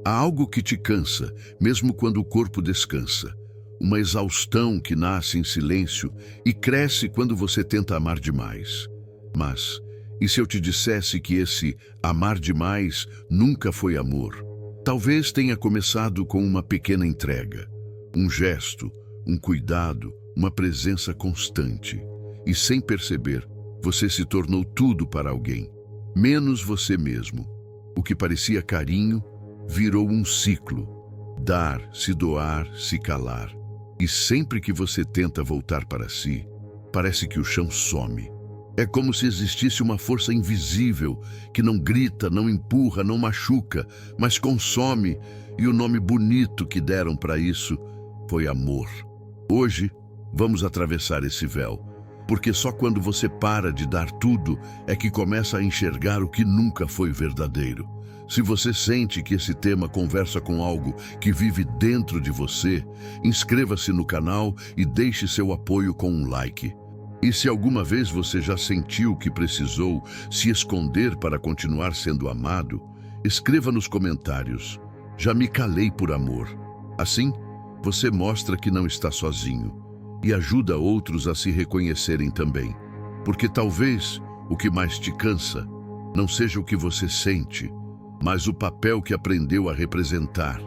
Há algo que te cansa, mesmo quando o corpo descansa. Uma exaustão que nasce em silêncio e cresce quando você tenta amar demais. Mas, e se eu te dissesse que esse amar demais nunca foi amor? Talvez tenha começado com uma pequena entrega, um gesto, um cuidado, uma presença constante. E sem perceber, você se tornou tudo para alguém, menos você mesmo. O que parecia carinho virou um ciclo. Dar, se doar, se calar. E sempre que você tenta voltar para si, parece que o chão some. É como se existisse uma força invisível que não grita, não empurra, não machuca, mas consome, e o nome bonito que deram para isso foi amor. Hoje, vamos atravessar esse véu, porque só quando você para de dar tudo é que começa a enxergar o que nunca foi verdadeiro. Se você sente que esse tema conversa com algo que vive dentro de você, inscreva-se no canal e deixe seu apoio com um like. E se alguma vez você já sentiu que precisou se esconder para continuar sendo amado, escreva nos comentários: já me calei por amor. Assim, você mostra que não está sozinho e ajuda outros a se reconhecerem também. Porque talvez o que mais te cansa não seja o que você sente, mas o papel que aprendeu a representar.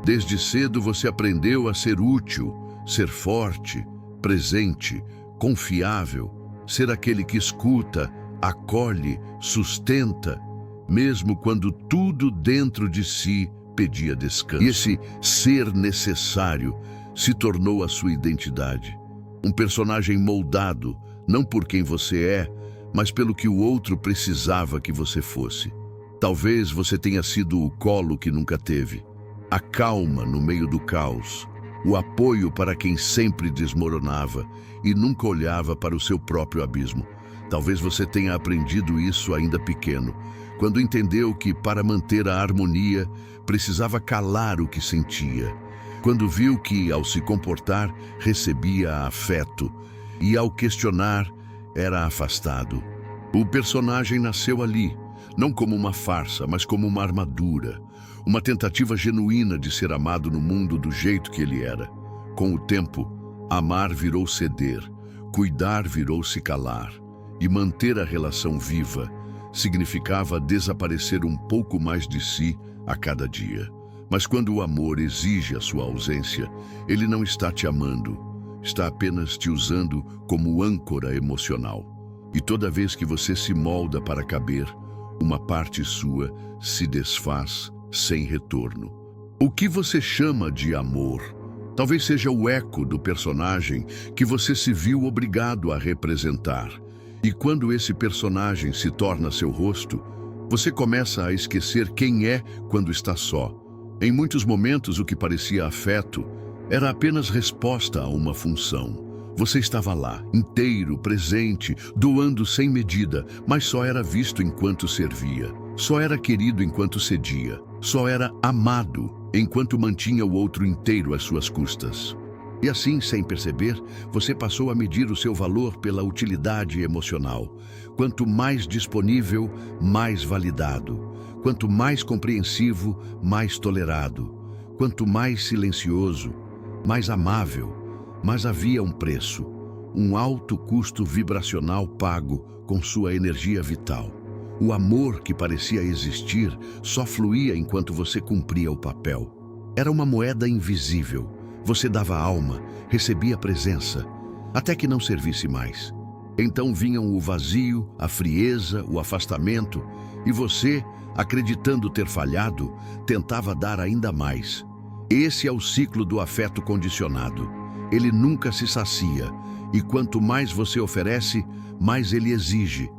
Desde cedo você aprendeu a ser útil, ser forte, presente, confiável, ser aquele que escuta, acolhe, sustenta, mesmo quando tudo dentro de si pedia descanso. E esse ser necessário se tornou a sua identidade. Um personagem moldado, não por quem você é, mas pelo que o outro precisava que você fosse. Talvez você tenha sido o colo que nunca teve, a calma no meio do caos, o apoio para quem sempre desmoronava e nunca olhava para o seu próprio abismo. Talvez você tenha aprendido isso ainda pequeno, quando entendeu que para manter a harmonia precisava calar o que sentia. Quando viu que, ao se comportar, recebia afeto e, ao questionar, era afastado. O personagem nasceu ali, não como uma farsa, mas como uma armadura, uma tentativa genuína de ser amado no mundo do jeito que ele era. Com o tempo, amar virou ceder, cuidar virou se calar, e manter a relação viva significava desaparecer um pouco mais de si a cada dia. Mas quando o amor exige a sua ausência, ele não está te amando, está apenas te usando como âncora emocional. E toda vez que você se molda para caber, uma parte sua se desfaz sem retorno. O que você chama de amor talvez seja o eco do personagem que você se viu obrigado a representar. E quando esse personagem se torna seu rosto, você começa a esquecer quem é quando está só. Em muitos momentos, o que parecia afeto era apenas resposta a uma função. Você estava lá, inteiro, presente, doando sem medida, mas só era visto enquanto servia. Só era querido enquanto cedia. Só era amado enquanto mantinha o outro inteiro às suas custas. E assim, sem perceber, você passou a medir o seu valor pela utilidade emocional. Quanto mais disponível, mais validado. Quanto mais compreensivo, mais tolerado. Quanto mais silencioso, mais amável. Mas havia um preço, um alto custo vibracional pago com sua energia vital. O amor que parecia existir só fluía enquanto você cumpria o papel. Era uma moeda invisível. Você dava alma, recebia presença, até que não servisse mais. Então vinham o vazio, a frieza, o afastamento, e você, acreditando ter falhado, tentava dar ainda mais. Esse é o ciclo do afeto condicionado. Ele nunca se sacia, e quanto mais você oferece, mais ele exige.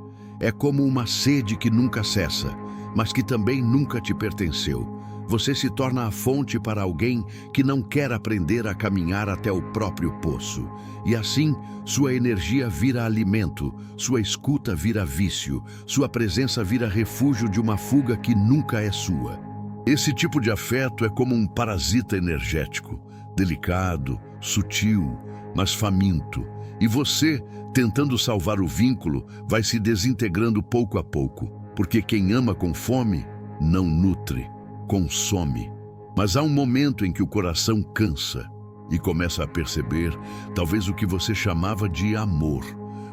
É como uma sede que nunca cessa, mas que também nunca te pertenceu. Você se torna a fonte para alguém que não quer aprender a caminhar até o próprio poço. E assim, sua energia vira alimento, sua escuta vira vício, sua presença vira refúgio de uma fuga que nunca é sua. Esse tipo de afeto é como um parasita energético, delicado, sutil, mas faminto. E você, tentando salvar o vínculo, vai se desintegrando pouco a pouco, porque quem ama com fome não nutre, consome. Mas há um momento em que o coração cansa e começa a perceber, talvez o que você chamava de amor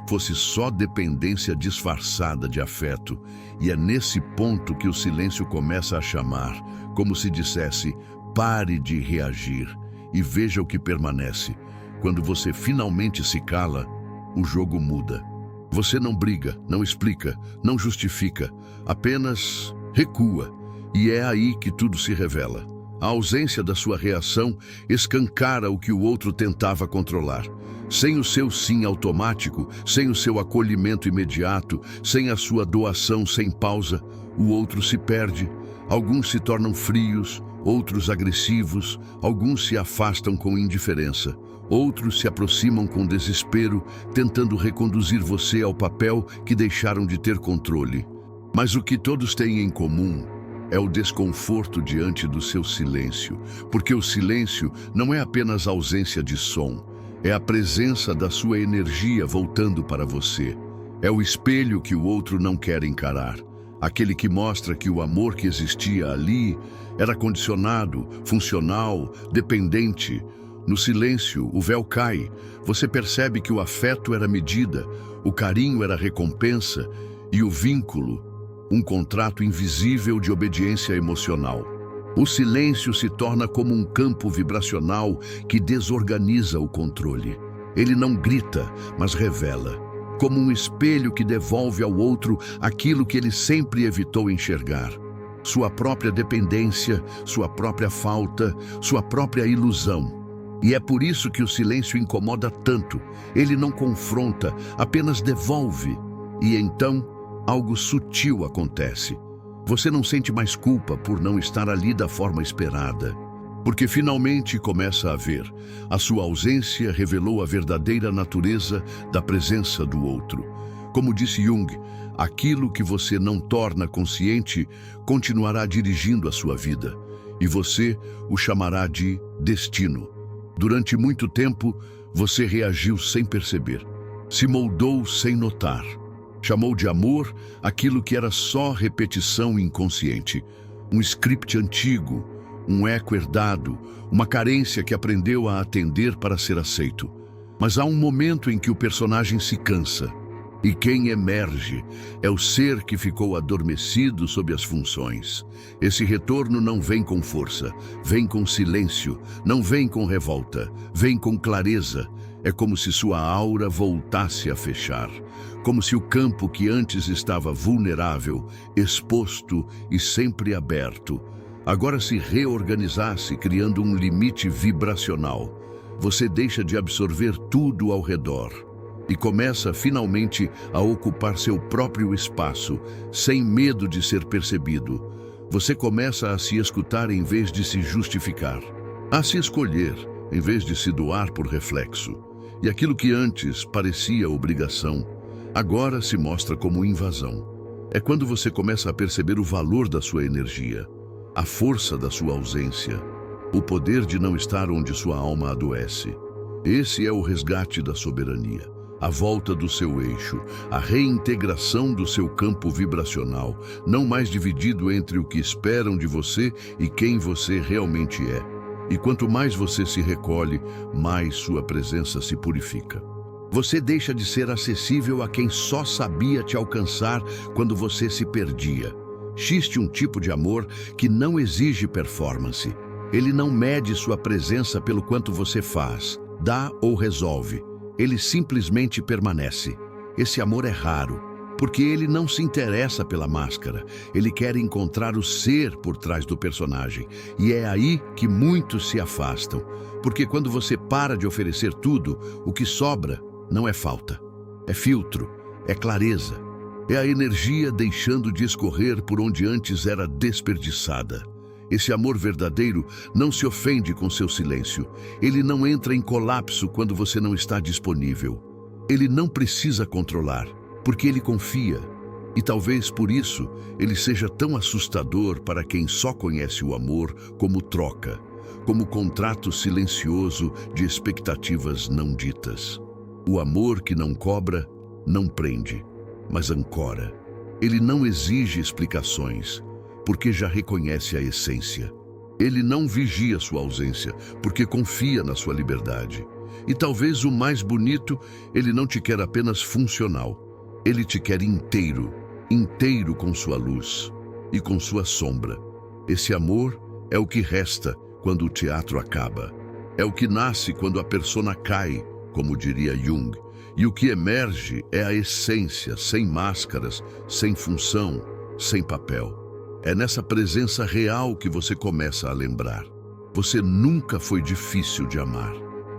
fosse só dependência disfarçada de afeto, e é nesse ponto que o silêncio começa a chamar, como se dissesse: pare de reagir e veja o que permanece. Quando você finalmente se cala, o jogo muda. Você não briga, não explica, não justifica, apenas recua, e é aí que tudo se revela. A ausência da sua reação escancara o que o outro tentava controlar. Sem o seu sim automático, sem o seu acolhimento imediato, sem a sua doação sem pausa, o outro se perde. Alguns se tornam frios, outros agressivos, alguns se afastam com indiferença, outros se aproximam com desespero, tentando reconduzir você ao papel que deixaram de ter controle. Mas o que todos têm em comum é o desconforto diante do seu silêncio, porque o silêncio não é apenas ausência de som, é a presença da sua energia voltando para você. É o espelho que o outro não quer encarar, aquele que mostra que o amor que existia ali era condicionado, funcional, dependente. No silêncio, o véu cai, você percebe que o afeto era medida, o carinho era recompensa e o vínculo, um contrato invisível de obediência emocional. O silêncio se torna como um campo vibracional que desorganiza o controle. Ele não grita, mas revela, como um espelho que devolve ao outro aquilo que ele sempre evitou enxergar. Sua própria dependência, sua própria falta, sua própria ilusão. E é por isso que o silêncio incomoda tanto. Ele não confronta, apenas devolve. E então, algo sutil acontece. Você não sente mais culpa por não estar ali da forma esperada, porque finalmente começa a ver. A sua ausência revelou a verdadeira natureza da presença do outro. Como disse Jung, aquilo que você não torna consciente continuará dirigindo a sua vida, e você o chamará de destino. Durante muito tempo, você reagiu sem perceber, se moldou sem notar. Chamou de amor aquilo que era só repetição inconsciente, um script antigo, um eco herdado, uma carência que aprendeu a atender para ser aceito. Mas há um momento em que o personagem se cansa, e quem emerge é o ser que ficou adormecido sob as funções. Esse retorno não vem com força, vem com silêncio, não vem com revolta, vem com clareza. É como se sua aura voltasse a fechar, como se o campo que antes estava vulnerável, exposto e sempre aberto, agora se reorganizasse, criando um limite vibracional. Você deixa de absorver tudo ao redor e começa finalmente a ocupar seu próprio espaço, sem medo de ser percebido. Você começa a se escutar em vez de se justificar, a se escolher em vez de se doar por reflexo. E aquilo que antes parecia obrigação, agora se mostra como invasão. É quando você começa a perceber o valor da sua energia, a força da sua ausência, o poder de não estar onde sua alma adoece. Esse é o resgate da soberania, a volta do seu eixo, a reintegração do seu campo vibracional, não mais dividido entre o que esperam de você e quem você realmente é. E quanto mais você se recolhe, mais sua presença se purifica. Você deixa de ser acessível a quem só sabia te alcançar quando você se perdia. Existe um tipo de amor que não exige performance. Ele não mede sua presença pelo quanto você faz, dá ou resolve. Ele simplesmente permanece. Esse amor é raro, porque ele não se interessa pela máscara. Ele quer encontrar o ser por trás do personagem. E é aí que muitos se afastam. Porque quando você para de oferecer tudo, o que sobra não é falta. É filtro, é clareza. É a energia deixando de escorrer por onde antes era desperdiçada. Esse amor verdadeiro não se ofende com seu silêncio. Ele não entra em colapso quando você não está disponível. Ele não precisa controlar, porque ele confia. E talvez por isso ele seja tão assustador para quem só conhece o amor como troca, como contrato silencioso de expectativas não ditas. O amor que não cobra, não prende, mas ancora. Ele não exige explicações, porque já reconhece a essência. Ele não vigia sua ausência, porque confia na sua liberdade. E talvez o mais bonito, ele não te quer apenas funcional. Ele te quer inteiro, inteiro com sua luz e com sua sombra. Esse amor é o que resta quando o teatro acaba. É o que nasce quando a persona cai, como diria Jung. E o que emerge é a essência, sem máscaras, sem função, sem papel. É nessa presença real que você começa a lembrar. Você nunca foi difícil de amar.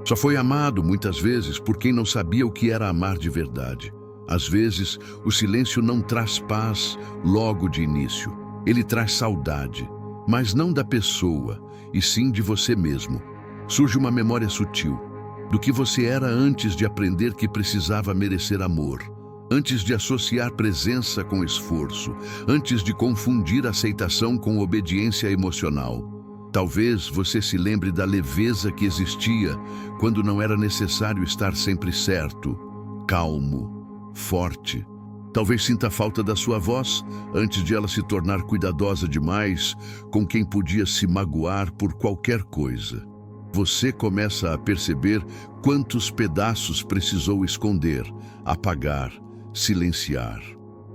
Só foi amado muitas vezes por quem não sabia o que era amar de verdade. Às vezes, o silêncio não traz paz logo de início. Ele traz saudade, mas não da pessoa, e sim de você mesmo. Surge uma memória sutil do que você era antes de aprender que precisava merecer amor, antes de associar presença com esforço, antes de confundir aceitação com obediência emocional. Talvez você se lembre da leveza que existia quando não era necessário estar sempre certo, calmo, forte. Talvez sinta falta da sua voz antes de ela se tornar cuidadosa demais com quem podia se magoar por qualquer coisa. Você começa a perceber quantos pedaços precisou esconder, apagar, silenciar,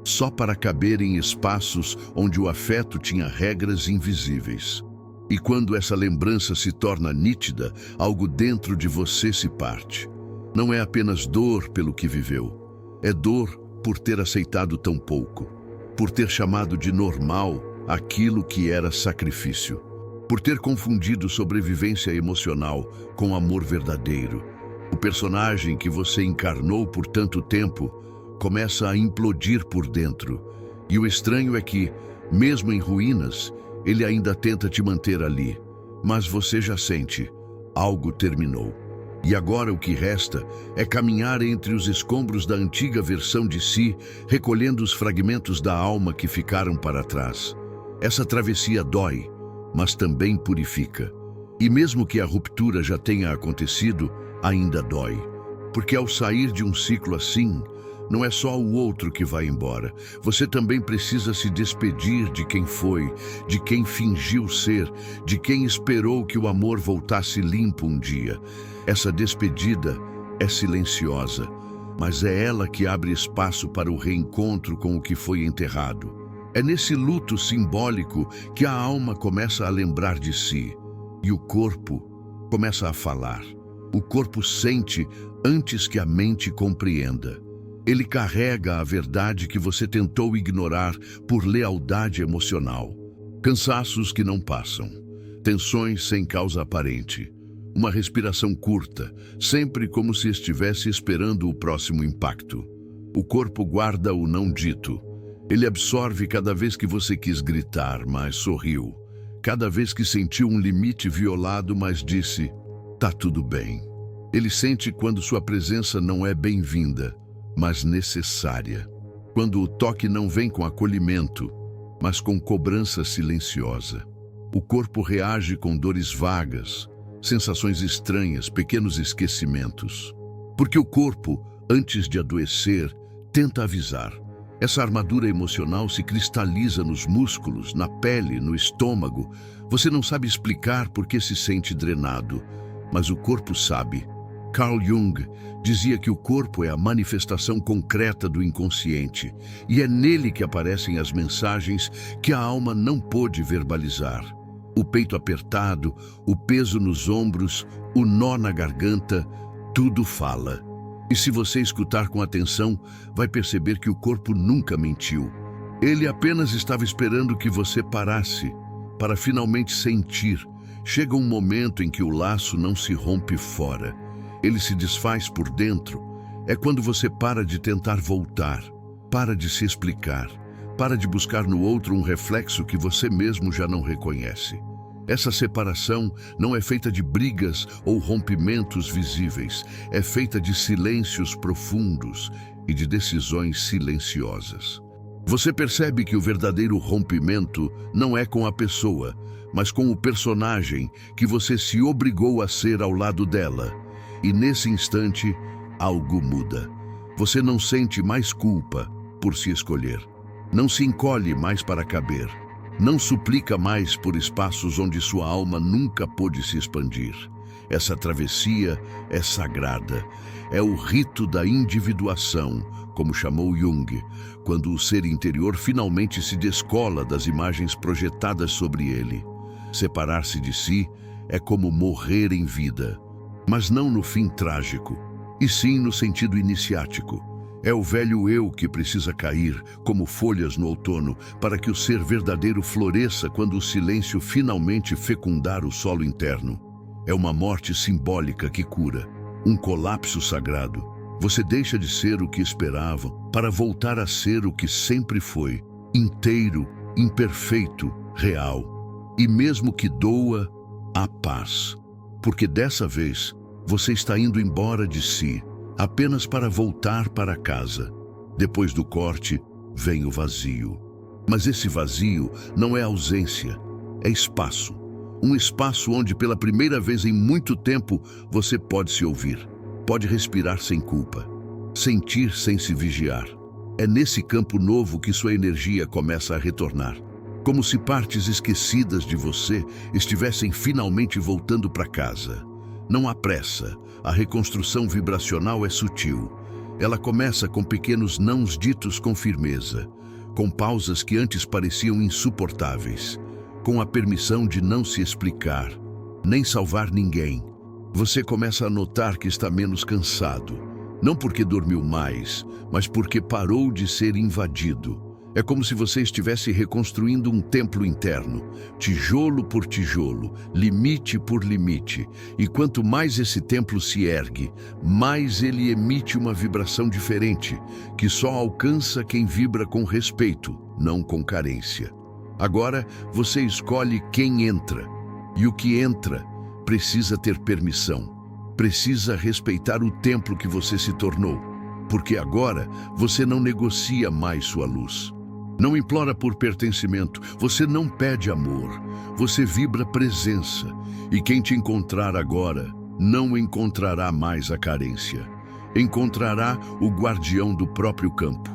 só para caber em espaços onde o afeto tinha regras invisíveis. E quando essa lembrança se torna nítida, algo dentro de você se parte. Não é apenas dor pelo que viveu, é dor por ter aceitado tão pouco, por ter chamado de normal aquilo que era sacrifício, por ter confundido sobrevivência emocional com amor verdadeiro. O personagem que você encarnou por tanto tempo começa a implodir por dentro. E o estranho é que, mesmo em ruínas, ele ainda tenta te manter ali. Mas você já sente, algo terminou. E agora o que resta é caminhar entre os escombros da antiga versão de si, recolhendo os fragmentos da alma que ficaram para trás. Essa travessia dói, mas também purifica. E mesmo que a ruptura já tenha acontecido, ainda dói. Porque ao sair de um ciclo assim, não é só o outro que vai embora. Você também precisa se despedir de quem foi, de quem fingiu ser, de quem esperou que o amor voltasse limpo um dia. Essa despedida é silenciosa, mas é ela que abre espaço para o reencontro com o que foi enterrado. É nesse luto simbólico que a alma começa a lembrar de si e o corpo começa a falar. O corpo sente antes que a mente compreenda. Ele carrega a verdade que você tentou ignorar por lealdade emocional. Cansaços que não passam, tensões sem causa aparente, uma respiração curta, sempre como se estivesse esperando o próximo impacto. O corpo guarda o não dito. Ele absorve cada vez que você quis gritar, mas sorriu. Cada vez que sentiu um limite violado, mas disse, tá tudo bem. Ele sente quando sua presença não é bem-vinda, mas necessária. Quando o toque não vem com acolhimento, mas com cobrança silenciosa. O corpo reage com dores vagas, sensações estranhas, pequenos esquecimentos. Porque o corpo, antes de adoecer, tenta avisar. Essa armadura emocional se cristaliza nos músculos, na pele, no estômago. Você não sabe explicar por que se sente drenado, mas o corpo sabe. Carl Jung dizia que o corpo é a manifestação concreta do inconsciente, e é nele que aparecem as mensagens que a alma não pôde verbalizar. O peito apertado, o peso nos ombros, o nó na garganta, tudo fala. E se você escutar com atenção, vai perceber que o corpo nunca mentiu. Ele apenas estava esperando que você parasse, para finalmente sentir. Chega um momento em que o laço não se rompe fora. Ele se desfaz por dentro. É quando você para de tentar voltar, para de se explicar, para de buscar no outro um reflexo que você mesmo já não reconhece. Essa separação não é feita de brigas ou rompimentos visíveis, é feita de silêncios profundos e de decisões silenciosas. Você percebe que o verdadeiro rompimento não é com a pessoa, mas com o personagem que você se obrigou a ser ao lado dela. E nesse instante, algo muda. Você não sente mais culpa por se escolher. Não se encolhe mais para caber. Não suplica mais por espaços onde sua alma nunca pôde se expandir. Essa travessia é sagrada. É o rito da individuação, como chamou Jung, quando o ser interior finalmente se descola das imagens projetadas sobre ele. Separar-se de si é como morrer em vida, mas não no fim trágico, e sim no sentido iniciático. É o velho eu que precisa cair, como folhas no outono, para que o ser verdadeiro floresça quando o silêncio finalmente fecundar o solo interno. É uma morte simbólica que cura, um colapso sagrado. Você deixa de ser o que esperavam para voltar a ser o que sempre foi, inteiro, imperfeito, real. E mesmo que doa, há paz. Porque dessa vez, você está indo embora de si, apenas para voltar para casa. Depois do corte, vem o vazio. Mas esse vazio não é ausência, é espaço. Um espaço onde, pela primeira vez em muito tempo, você pode se ouvir. Pode respirar sem culpa, sentir sem se vigiar. É nesse campo novo que sua energia começa a retornar. Como se partes esquecidas de você estivessem finalmente voltando para casa. Não há pressa, a reconstrução vibracional é sutil. Ela começa com pequenos nãos ditos com firmeza, com pausas que antes pareciam insuportáveis, com a permissão de não se explicar, nem salvar ninguém. Você começa a notar que está menos cansado, não porque dormiu mais, mas porque parou de ser invadido. É como se você estivesse reconstruindo um templo interno, tijolo por tijolo, limite por limite. E quanto mais esse templo se ergue, mais ele emite uma vibração diferente, que só alcança quem vibra com respeito, não com carência. Agora, você escolhe quem entra. E o que entra precisa ter permissão. Precisa respeitar o templo que você se tornou. Porque agora você não negocia mais sua luz. Não implora por pertencimento, você não pede amor, você vibra presença. E quem te encontrar agora não encontrará mais a carência. Encontrará o guardião do próprio campo.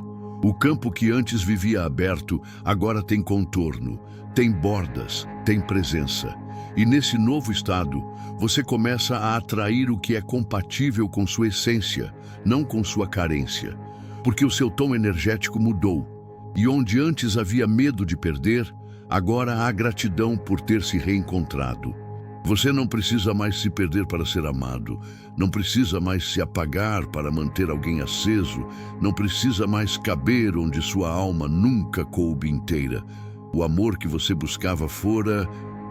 O campo que antes vivia aberto, agora tem contorno, tem bordas, tem presença. E nesse novo estado, você começa a atrair o que é compatível com sua essência, não com sua carência. Porque o seu tom energético mudou. E onde antes havia medo de perder, agora há gratidão por ter se reencontrado. Você não precisa mais se perder para ser amado, não precisa mais se apagar para manter alguém aceso, não precisa mais caber onde sua alma nunca coube inteira. O amor que você buscava fora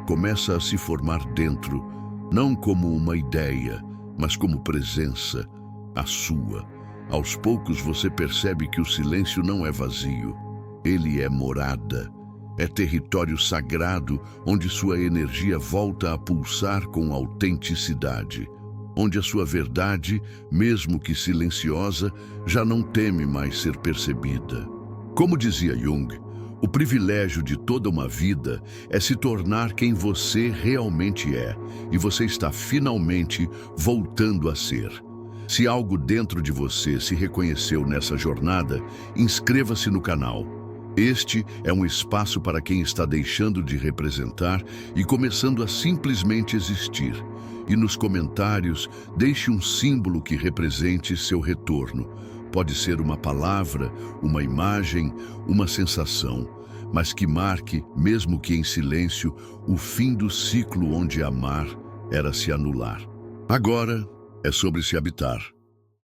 começa a se formar dentro, não como uma ideia, mas como presença, a sua. Aos poucos você percebe que o silêncio não é vazio. Ele é morada, é território sagrado onde sua energia volta a pulsar com autenticidade, onde a sua verdade, mesmo que silenciosa, já não teme mais ser percebida. Como dizia Jung, o privilégio de toda uma vida é se tornar quem você realmente é, e você está finalmente voltando a ser. Se algo dentro de você se reconheceu nessa jornada, inscreva-se no canal. Este é um espaço para quem está deixando de representar e começando a simplesmente existir. E nos comentários, deixe um símbolo que represente seu retorno. Pode ser uma palavra, uma imagem, uma sensação, mas que marque, mesmo que em silêncio, o fim do ciclo onde amar era se anular. Agora é sobre se habitar.